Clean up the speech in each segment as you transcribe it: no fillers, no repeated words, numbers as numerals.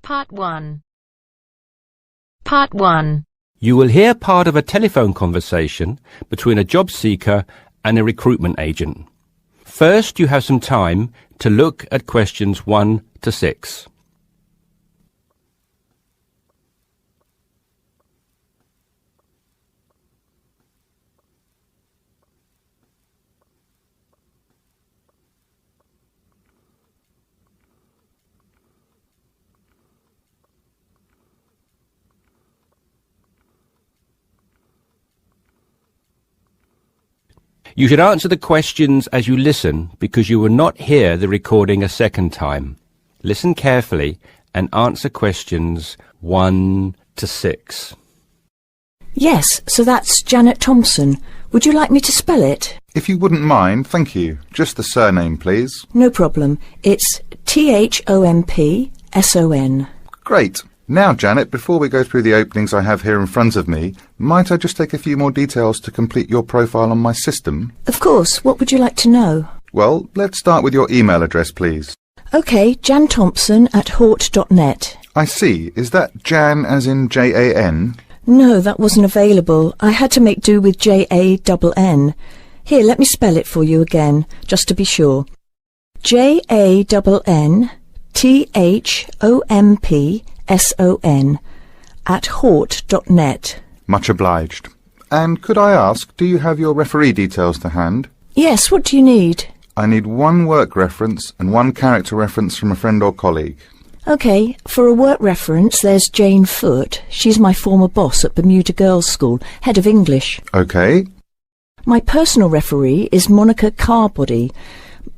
Part 1. Part 1. You will hear part of a telephone conversation between a job seeker and a recruitment agent. First, you have some time to look at questions 1 to 6. You should answer the questions as you listen because you will not hear the recording a second time. Listen carefully and answer questions 1 to 6. Yes, so that's Janet Thompson. Would you like me to spell it? If you wouldn't mind, thank you. Just the surname, please. No problem. It's Thompson. Great. Now, Janet, before we go through the openings I have here in front of me, might I just take a few more details to complete your profile on my system? Of course. What would you like to know? Well, let's start with your email address, please. OK, janthompson@hort.net. I see. Is that Jan as in Jan? No, that wasn't available. I had to make do with Jann. Here, let me spell it for you again, just to be sure. JANNTHOMPSON@hort.net. Much obliged. And could I ask, do you have your referee details to hand? Yes, what do you need? I need one work reference and one character reference from a friend or colleague. OK, for a work reference, there's Jane Foote. She's my former boss at Bermuda Girls' School, head of English. OK. My personal referee is Monica Carbody.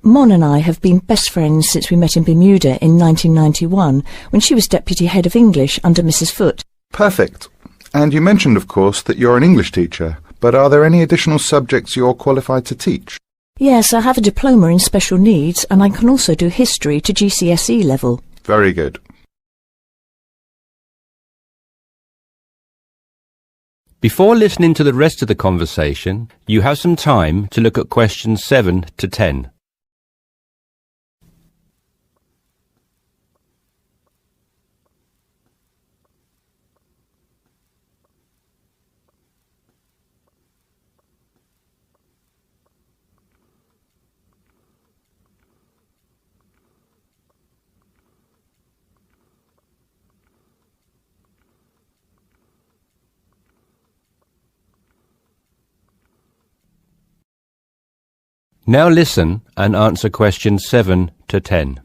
Mon and I have been best friends since we met in Bermuda in 1991, when she was deputy head of English under Mrs. Foote. Perfect. And you mentioned, of course, that you're an English teacher, but are there any additional subjects you're qualified to teach? Yes, I have a diploma in special needs, and I can also do history to GCSE level. Very good. Before listening to the rest of the conversation, you have some time to look at questions 7 to 10. Now listen and answer questions 7 to 10.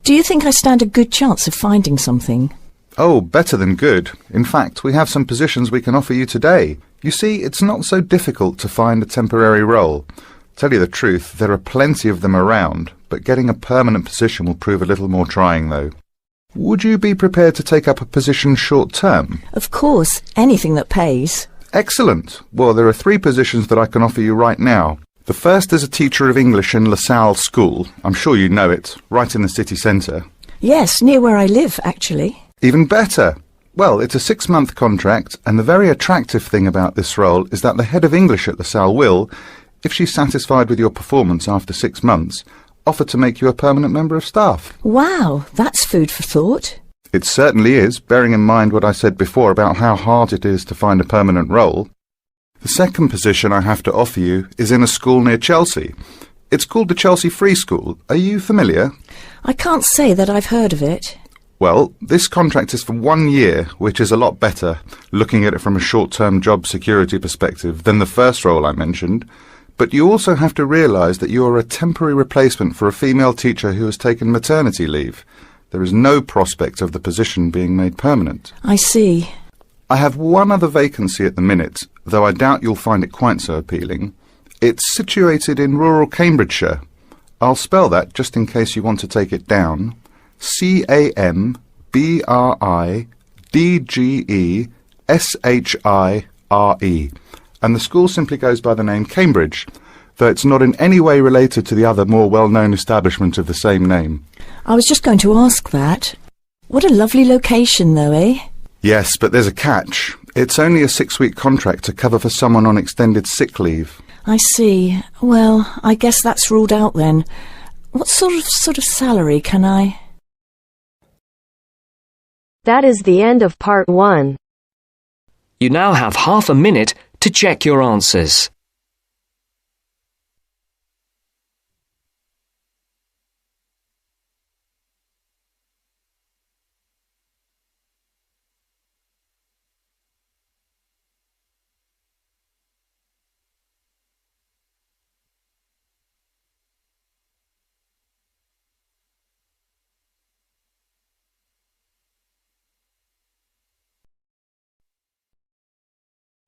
Do you think I stand a good chance of finding something? Oh, better than good. In fact, we have some positions we can offer you today. You see, it's not so difficult to find a temporary role. Tell you the truth, there are plenty of them around, but getting a permanent position will prove a little more trying, though. Would you be prepared to take up a position short-term? Of course, anything that pays. Excellent. Well, there are 3 positions that I can offer you right now. The first is a teacher of English in LaSalle School. I'm sure you know it, right in the city centre. Yes, near where I live, actually. Even better. Well, it's a 6-month contract, and the very attractive thing about this role is that the head of English at LaSalle will, if she's satisfied with your performance after 6 months, offer to make you a permanent member of staff. Wow, that's food for thought. It certainly is, bearing in mind what I said before about how hard it is to find a permanent role. The second position I have to offer you is in a school near Chelsea. It's called the Chelsea Free School. Are you familiar? I can't say that I've heard of it. Well, this contract is for 1 year, which is a lot better, looking at it from a short-term job security perspective, than the first role I mentioned. But you also have to realise that you are a temporary replacement for a female teacher who has taken maternity leave. There is no prospect of the position being made permanent. I see. I have one other vacancy at the minute, though I doubt you'll find it quite so appealing. It's situated in rural Cambridgeshire. I'll spell that just in case you want to take it down. CAMBRIDGESHIRE. And the school simply goes by the name Cambridge, though it's not in any way related to the other more well-known establishment of the same name. I was just going to ask that. What a lovely location, though, eh? Yes, but there's a catch. It's only a 6-week contract to cover for someone on extended sick leave. I see. Well, I guess that's ruled out then. What sort of salary can I... That is the end of part 1. You now have half a minute to check your answers.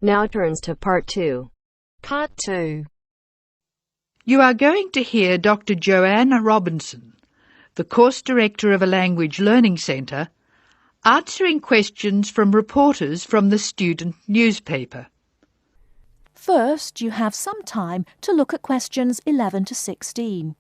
Now turns to part 2. Part 2. You are going to hear Dr. Joanna Robinson, the course director of a language learning centre, answering questions from reporters from the student newspaper. First, you have some time to look at questions 11 to 16.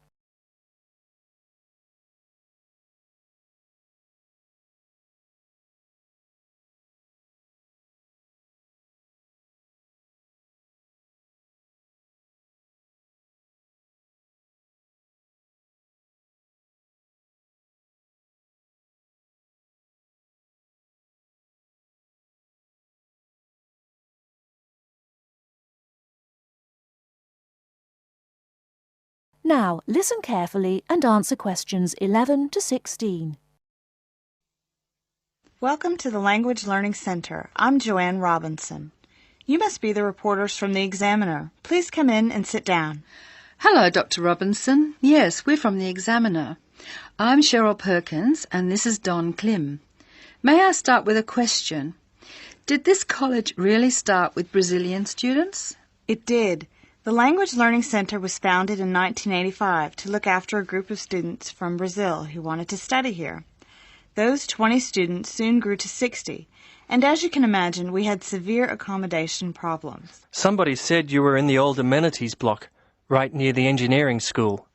Now, listen carefully and answer questions 11 to 16. Welcome to the Language Learning Center. I'm Joanne Robinson. You must be the reporters from the Examiner. Please come in and sit down. Hello, Dr. Robinson. Yes, we're from the Examiner. I'm Cheryl Perkins and this is Don Klim. May I start with a question? Did this college really start with Brazilian students? It did. The Language Learning Center was founded in 1985 to look after a group of students from Brazil who wanted to study here. Those 20 students soon grew to 60, and as you can imagine, we had severe accommodation problems. Somebody said you were in the old amenities block, right near the engineering school.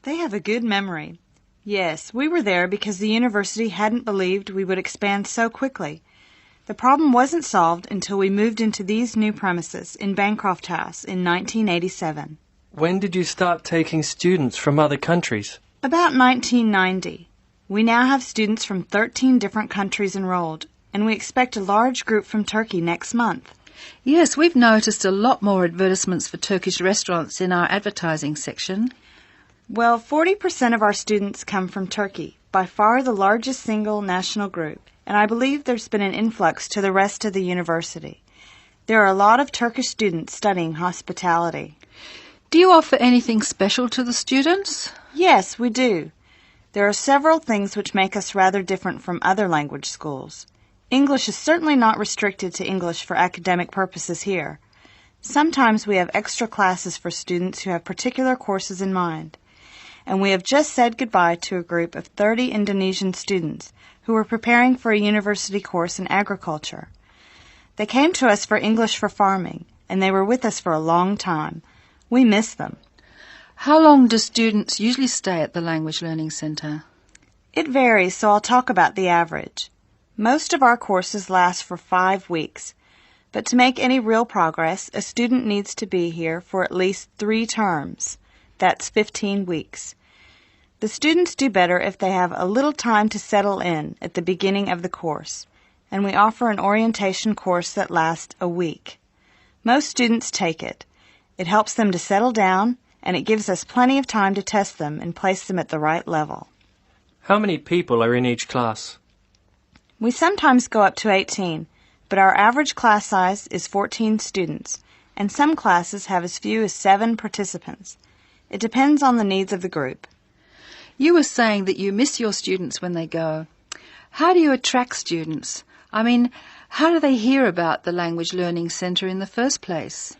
They have a good memory. Yes, we were there because the university hadn't believed we would expand so quickly. The problem wasn't solved until we moved into these new premises in Bancroft House in 1987. When did you start taking students from other countries? About 1990. We now have students from 13 different countries enrolled, and we expect a large group from Turkey next month. Yes, we've noticed a lot more advertisements for Turkish restaurants in our advertising section. Well, 40% of our students come from Turkey, by far the largest single national group, and I believe there's been an influx to the rest of the university. There are a lot of Turkish students studying hospitality. Do you offer anything special to the students? Yes, we do. There are several things which make us rather different from other language schools. English is certainly not restricted to English for academic purposes here. Sometimes we have extra classes for students who have particular courses in mind. And we have just said goodbye to a group of 30 Indonesian students who were preparing for a university course in agriculture. They came to us for English for farming, and they were with us for a long time. We miss them. How long do students usually stay at the Language Learning Centre? It varies, so I'll talk about the average. Most of our courses last for 5 weeks, but to make any real progress, a student needs to be here for at least 3 terms. That's 15 weeks. The students do better if they have a little time to settle in at the beginning of the course, and we offer an orientation course that lasts a week. Most students take it. It helps them to settle down, and it gives us plenty of time to test them and place them at the right level. How many people are in each class? We sometimes go up to 18, but our average class size is 14 students, and some classes have as few as 7 participants. It depends on the needs of the group. You were saying that you miss your students when they go. How do you attract students? I mean, how do they hear about the Language Learning Centre in the first place?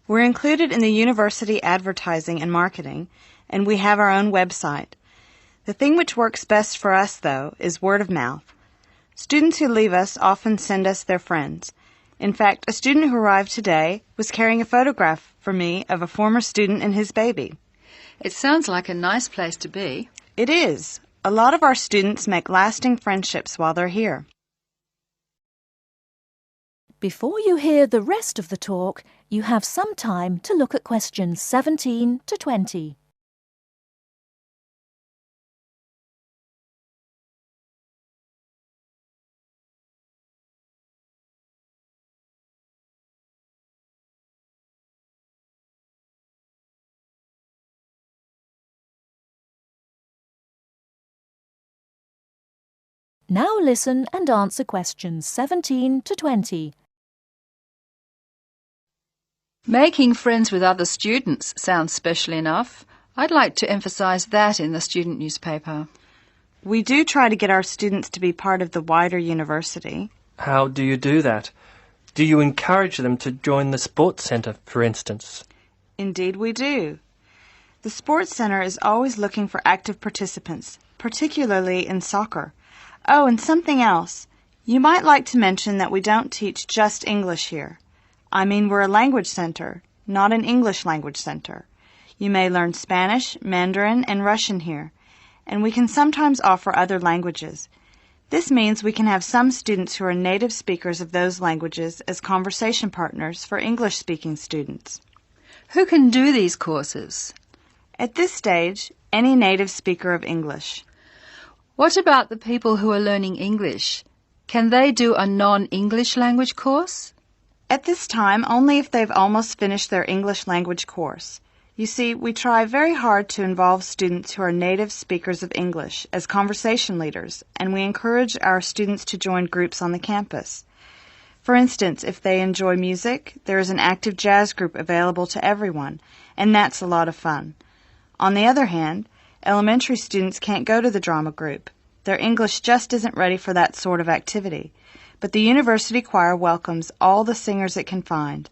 We're included in the university advertising and marketing, and we have our own website. The thing which works best for us, though, is word of mouth. Students who leave us often send us their friends. In fact, a student who arrived today was carrying a photograph for me of a former student and his baby. It sounds like a nice place to be. It is. A lot of our students make lasting friendships while they're here. Before you hear the rest of the talk, you have some time to look at questions 17 to 20. Now listen and answer questions 17 to 20. Making friends with other students sounds special enough. I'd like to emphasise that in the student newspaper. We do try to get our students to be part of the wider university. How do you do that? Do you encourage them to join the sports centre, for instance? Indeed we do. The sports centre is always looking for active participants, particularly in soccer. Oh, and something else. You might like to mention that we don't teach just English here. I mean, we're a language centre, not an English language centre. You may learn Spanish, Mandarin, and Russian here, and we can sometimes offer other languages. This means we can have some students who are native speakers of those languages as conversation partners for English-speaking students. Who can do these courses? At this stage, any native speaker of English. What about the people who are learning English? Can they do a non-English language course? At this time, only if they've almost finished their English language course. You see, we try very hard to involve students who are native speakers of English as conversation leaders, and we encourage our students to join groups on the campus. For instance, if they enjoy music, there is an active jazz group available to everyone, and that's a lot of fun. On the other hand, elementary students can't go to the drama group. Their English just isn't ready for that sort of activity. But the university choir welcomes all the singers it can find.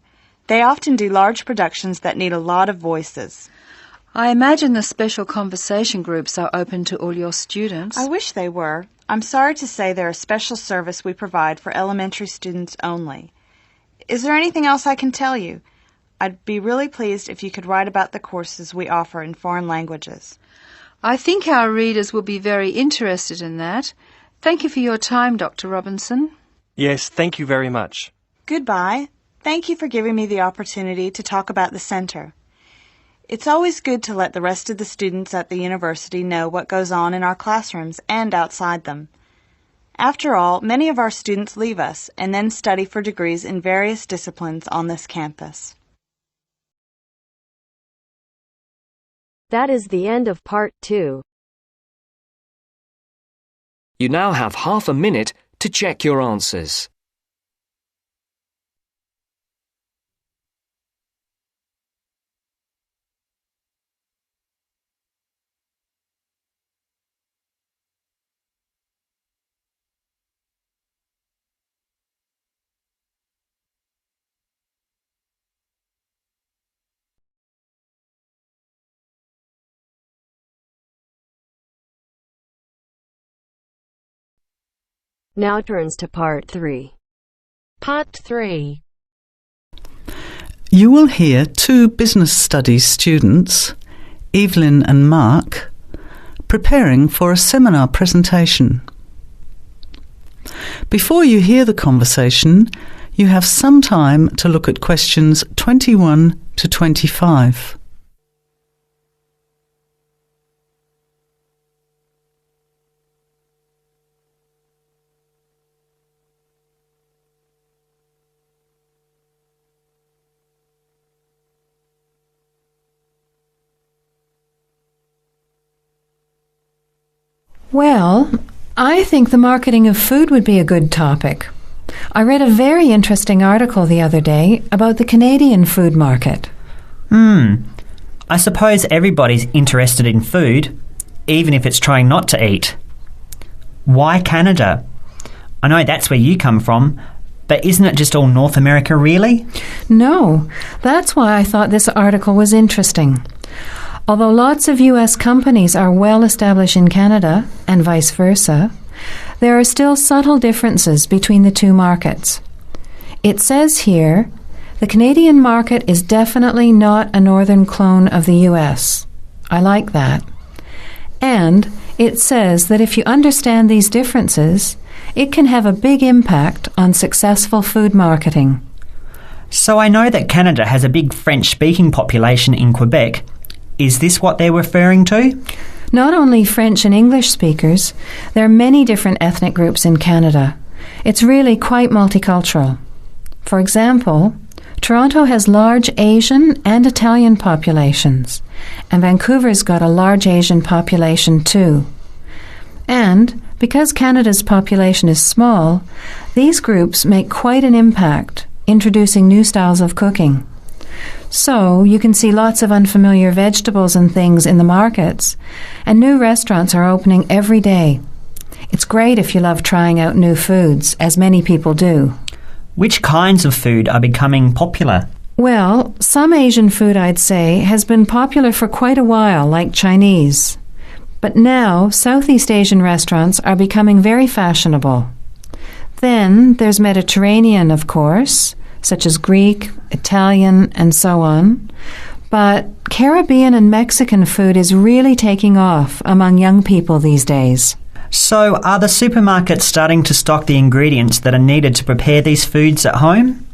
They often do large productions that need a lot of voices. I imagine the special conversation groups are open to all your students. I wish they were. I'm sorry to say they're a special service we provide for elementary students only. Is there anything else I can tell you? I'd be really pleased if you could write about the courses we offer in foreign languages. I think our readers will be very interested in that. Thank you for your time, Dr. Robinson. Yes, thank you very much. Goodbye. Thank you for giving me the opportunity to talk about the centre. It's always good to let the rest of the students at the university know what goes on in our classrooms and outside them. After all, many of our students leave us and then study for degrees in various disciplines on this campus. That is the end of part 2. You now have half a minute to check your answers. Now turns to part 3. Part 3. You will hear two business studies students, Evelyn and Mark, preparing for a seminar presentation. Before you hear the conversation, you have some time to look at questions 21 to 25. Well, I think the marketing of food would be a good topic. I read a very interesting article the other day about the Canadian food market. I suppose everybody's interested in food, even if it's trying not to eat. Why Canada? I know that's where you come from, but isn't it just all North America, really? No, that's why I thought this article was interesting. Although lots of U.S. companies are well established in Canada, and vice versa, there are still subtle differences between the two markets. It says here, the Canadian market is definitely not a northern clone of the U.S. I like that. And it says that if you understand these differences, it can have a big impact on successful food marketing. So I know that Canada has a big French-speaking population in Quebec. Is this what they're referring to? Not only French and English speakers, there are many different ethnic groups in Canada. It's really quite multicultural. For example, Toronto has large Asian and Italian populations, and Vancouver's got a large Asian population too. And Because Canada's population is small, these groups make quite an impact, introducing new styles of cooking. So, you can see lots of unfamiliar vegetables and things in the markets, and new restaurants are opening every day. It's great if you love trying out new foods, as many people do. Which kinds of food are becoming popular? Well, some Asian food, I'd say, has been popular for quite a while, like Chinese. But now, Southeast Asian restaurants are becoming very fashionable. Then there's Mediterranean, of course, such as Greek, Italian, and so on. But Caribbean and Mexican food is really taking off among young people these days. So, are the supermarkets starting to stock the ingredients that are needed to prepare these foods at home?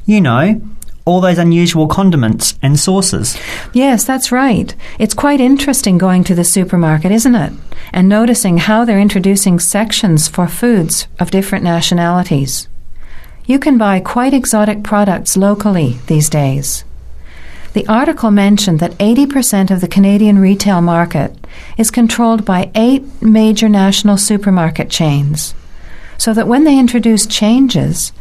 You know, all those unusual condiments and sauces. Yes, that's right. It's quite interesting going to the supermarket, isn't it? And noticing how they're introducing sections for foods of different nationalities. You can buy quite exotic products locally these days. The article mentioned that 80% of the Canadian retail market is controlled by 8 major national supermarket chains, so that when they introduce changes,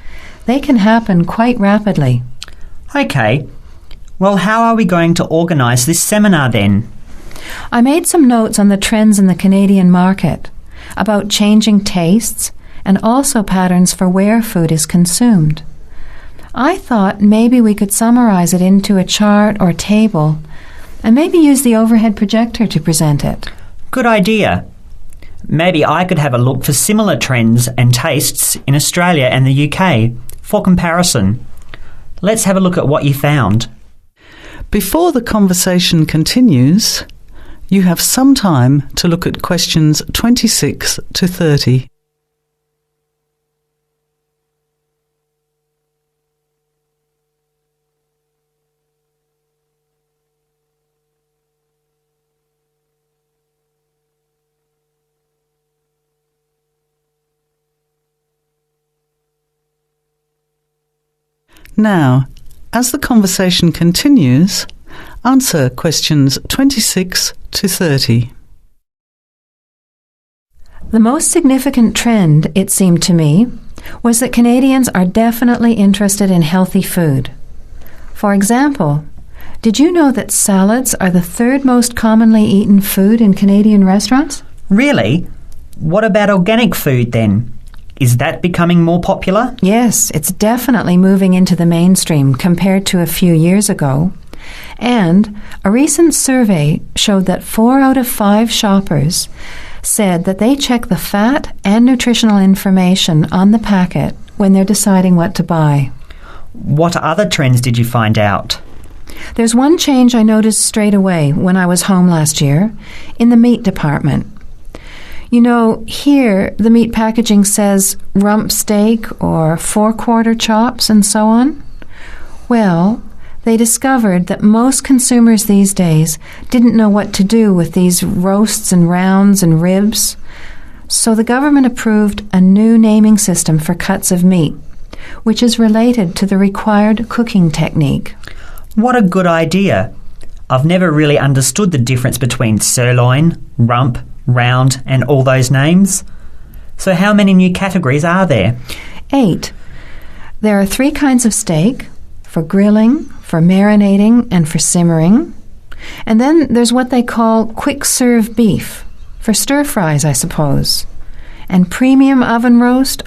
they can happen quite rapidly. Okay. Well, how are we going to organise this seminar then? I made some notes on the trends in the Canadian market, about changing tastes, and also patterns for where food is consumed. I thought maybe we could summarize it into a chart or table, and maybe use the overhead projector to present it. Good idea. Maybe I could have a look for similar trends and tastes in Australia and the UK for comparison. Let's have a look at what you found. Before the conversation continues, you have some time to look at questions 26 to 30. Now, as the conversation continues, answer questions 26 to 30. The most significant trend, it seemed to me, was that Canadians are definitely interested in healthy food. For example, did you know that salads are the 3rd most commonly eaten food in Canadian restaurants? Really? What about organic food then? Is that becoming more popular? Yes, it's definitely moving into the mainstream compared to a few years ago. And a recent survey showed that 4 out of 5 shoppers said that they check the fat and nutritional information on the packet when they're deciding what to buy. What other trends did you find out? There's one change I noticed straight away when I was home last year in the meat department. You know, here the meat packaging says rump steak or 4-quarter chops and so on. Well, they discovered that most consumers these days didn't know what to do with these roasts and rounds and ribs. So the government approved a new naming system for cuts of meat, which is related to the required cooking technique. What a good idea. I've never really understood the difference between sirloin, rump, round and all those names. So how many new categories are there? 8. There are 3 kinds of steak, for grilling, for marinating, and for simmering. And then there's what they call quick-serve beef, for stir-fries, I suppose. And premium oven roast,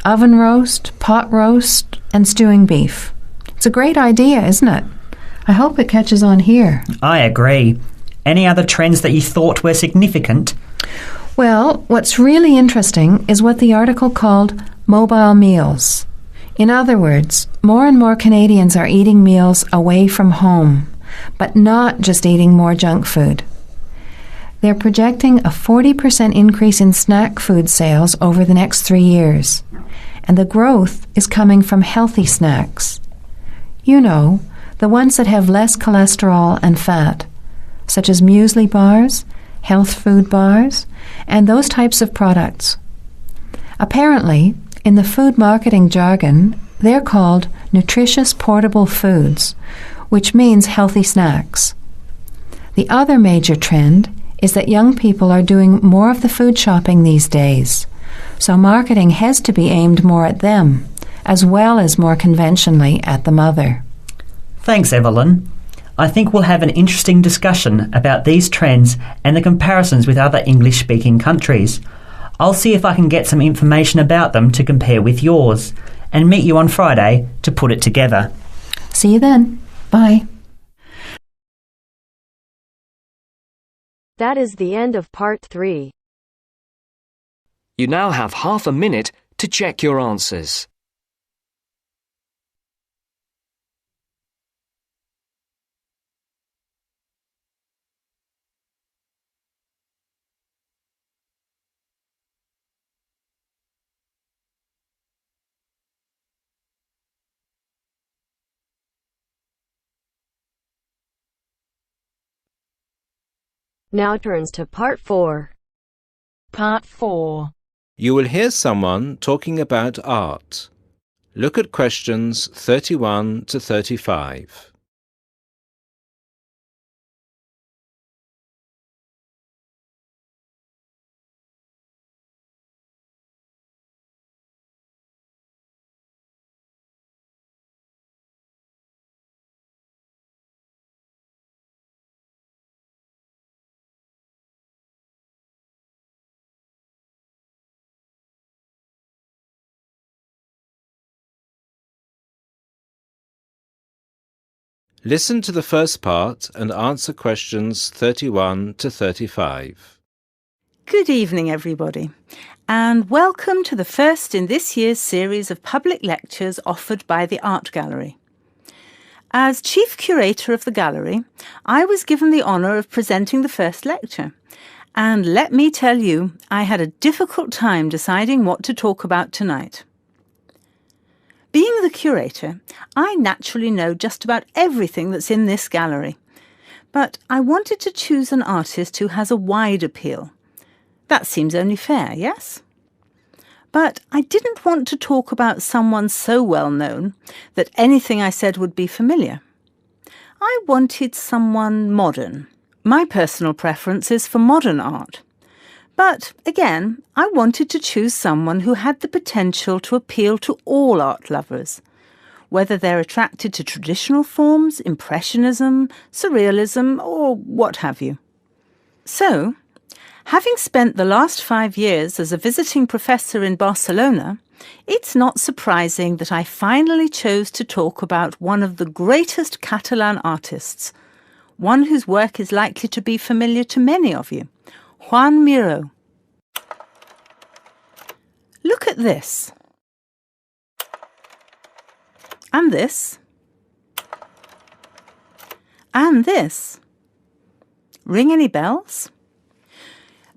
pot roast, and stewing beef. It's a great idea, isn't it? I hope it catches on here. I agree. Any other trends that you thought were significant? Well, what's really interesting is what the article called mobile meals. In other words, more and more Canadians are eating meals away from home, but not just eating more junk food. They're projecting a 40% increase in snack food sales over the next 3 years, and the growth is coming from healthy snacks. You know, the ones that have less cholesterol and fat, such as muesli bars, health food bars, and those types of products. Apparently, in the food marketing jargon, they're called nutritious portable foods, which means healthy snacks. The other major trend is that young people are doing more of the food shopping these days, So marketing has to be aimed more at them, as well as more conventionally at the mother. Thanks, Evelyn. I think we'll have an interesting discussion about these trends and the comparisons with other English-speaking countries. I'll see if I can get some information about them to compare with yours, and meet you on Friday to put it together. See you then. Bye. That is the end of part 3. You now have half a minute to check your answers. Now turns to part 4. Part 4. You will hear someone talking about art. Look at questions 31 to 35. Listen to the first part and answer questions 31 to 35. Good evening, everybody, and welcome to the first in this year's series of public lectures offered by the Art Gallery. As Chief Curator of the Gallery, I was given the honour of presenting the first lecture, and let me tell you, I had a difficult time deciding what to talk about tonight. Being the curator, I naturally know just about everything that's in this gallery, but I wanted to choose an artist who has a wide appeal. That seems only fair, yes? But I didn't want to talk about someone so well known that anything I said would be familiar. I wanted someone modern. My personal preference is for modern art. But, again, I wanted to choose someone who had the potential to appeal to all art lovers, whether they're attracted to traditional forms, Impressionism, Surrealism, or what have you. So, having spent the last 5 years as a visiting professor in Barcelona, it's not surprising that I finally chose to talk about one of the greatest Catalan artists, one whose work is likely to be familiar to many of you, Joan Miró. Look at this. And this. And this. Ring any bells?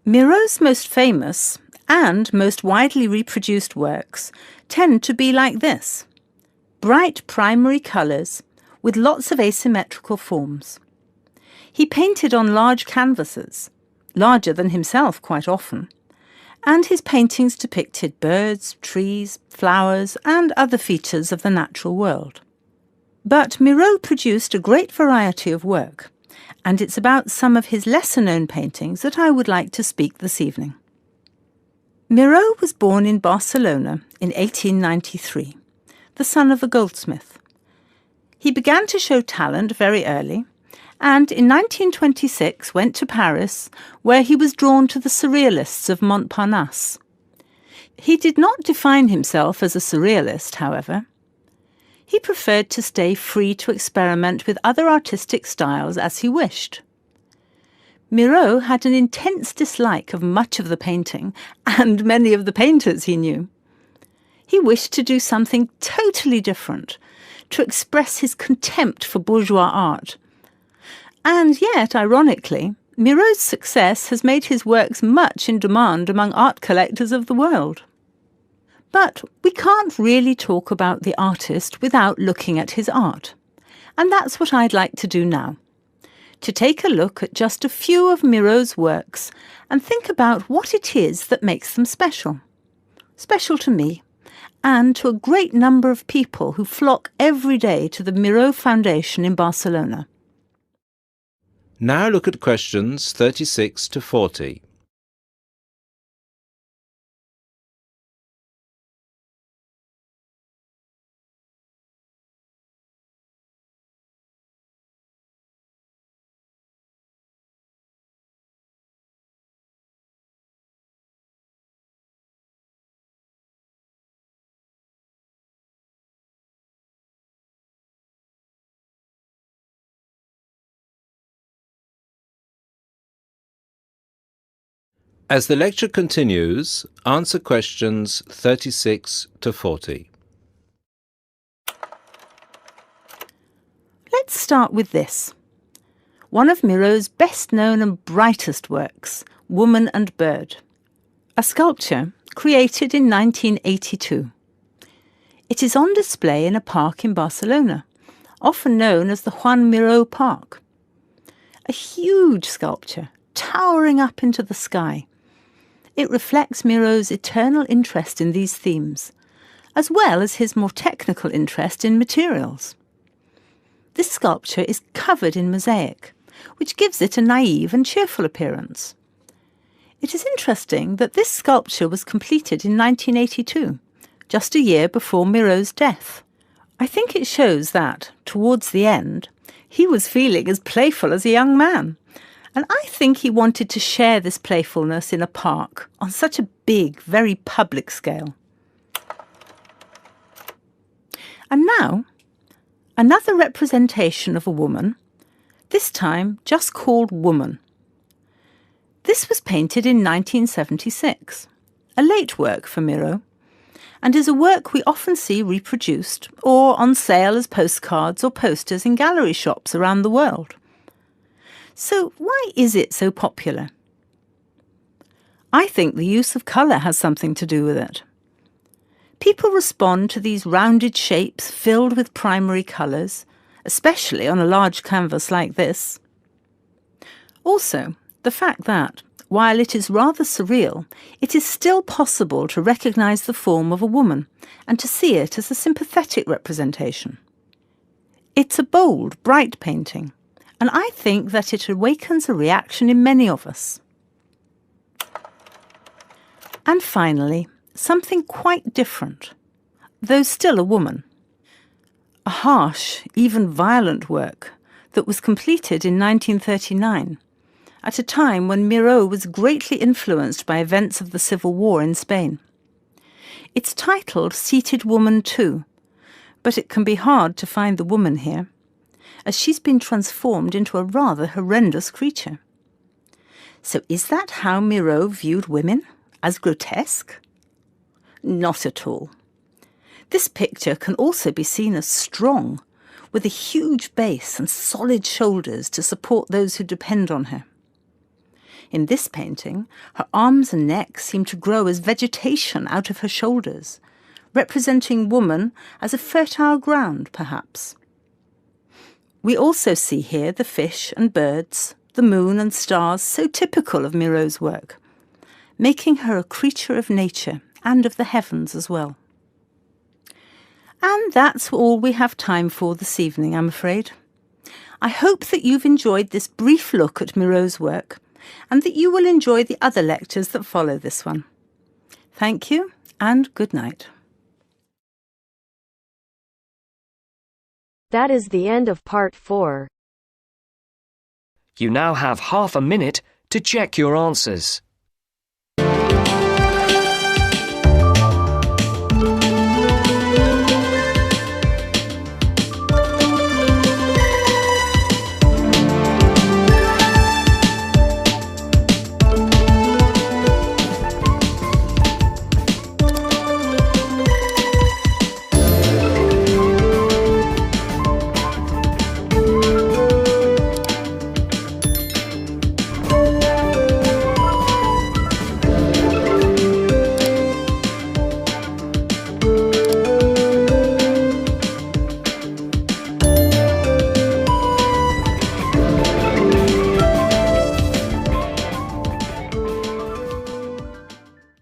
Miró's most famous and most widely reproduced works tend to be like this. Bright primary colours with lots of asymmetrical forms. He painted on large canvases, larger than himself quite often, and his paintings depicted birds, trees, flowers, and other features of the natural world. But Miró produced a great variety of work, and it's about some of his lesser-known paintings that I would like to speak this evening. Miró was born in Barcelona in 1893, the son of a goldsmith. He began to show talent very early, and in 1926 went to Paris, where he was drawn to the Surrealists of Montparnasse. He did not define himself as a Surrealist, however. He preferred to stay free to experiment with other artistic styles as he wished. Miró had an intense dislike of much of the painting and many of the painters he knew. He wished to do something totally different, to express his contempt for bourgeois art. And yet, ironically, Miró's success has made his works much in demand among art collectors of the world. But we can't really talk about the artist without looking at his art. And that's what I'd like to do now. To take a look at just a few of Miró's works and think about what it is that makes them special. Special to me, and to a great number of people who flock every day to the Miró Foundation in Barcelona. Now look at questions 36 to 40. As the lecture continues, answer questions 36 to 40. Let's start with this. One of Miro's best-known and brightest works, Woman and Bird. A sculpture created in 1982. It is on display in a park in Barcelona, often known as the Juan Miró Park. A huge sculpture, towering up into the sky. It reflects Miro's eternal interest in these themes, as well as his more technical interest in materials. This sculpture is covered in mosaic, which gives it a naive and cheerful appearance. It is interesting that this sculpture was completed in 1982, just a year before Miro's death. I think it shows that, towards the end, he was feeling as playful as a young man, and I think he wanted to share this playfulness in a park on such a big, very public scale. And now, another representation of a woman, this time just called Woman. This was painted in 1976, a late work for Miro, and is a work we often see reproduced or on sale as postcards or posters in gallery shops around the world. So why is it so popular? I think the use of colour has something to do with it. People respond to these rounded shapes filled with primary colours, especially on a large canvas like this. Also, the fact that, while it is rather surreal, it is still possible to recognise the form of a woman and to see it as a sympathetic representation. It's a bold, bright painting, and I think that it awakens a reaction in many of us. And finally, something quite different, though still a woman. A harsh, even violent work that was completed in 1939, at a time when Miró was greatly influenced by events of the Civil War in Spain. It's titled Seated Woman 2, but it can be hard to find the woman here, as she's been transformed into a rather horrendous creature. So is that how Miró viewed women? As grotesque? Not at all. This picture can also be seen as strong, with a huge base and solid shoulders to support those who depend on her. In this painting, her arms and neck seem to grow as vegetation out of her shoulders, representing woman as a fertile ground, perhaps. We also see here the fish and birds, the moon and stars so typical of Miro's work, making her a creature of nature and of the heavens as well. And that's all we have time for this evening, I'm afraid. I hope that you've enjoyed this brief look at Miro's work, and that you will enjoy the other lectures that follow this one. Thank you, and good night. That is the end of part 4. You now have half a minute to check your answers.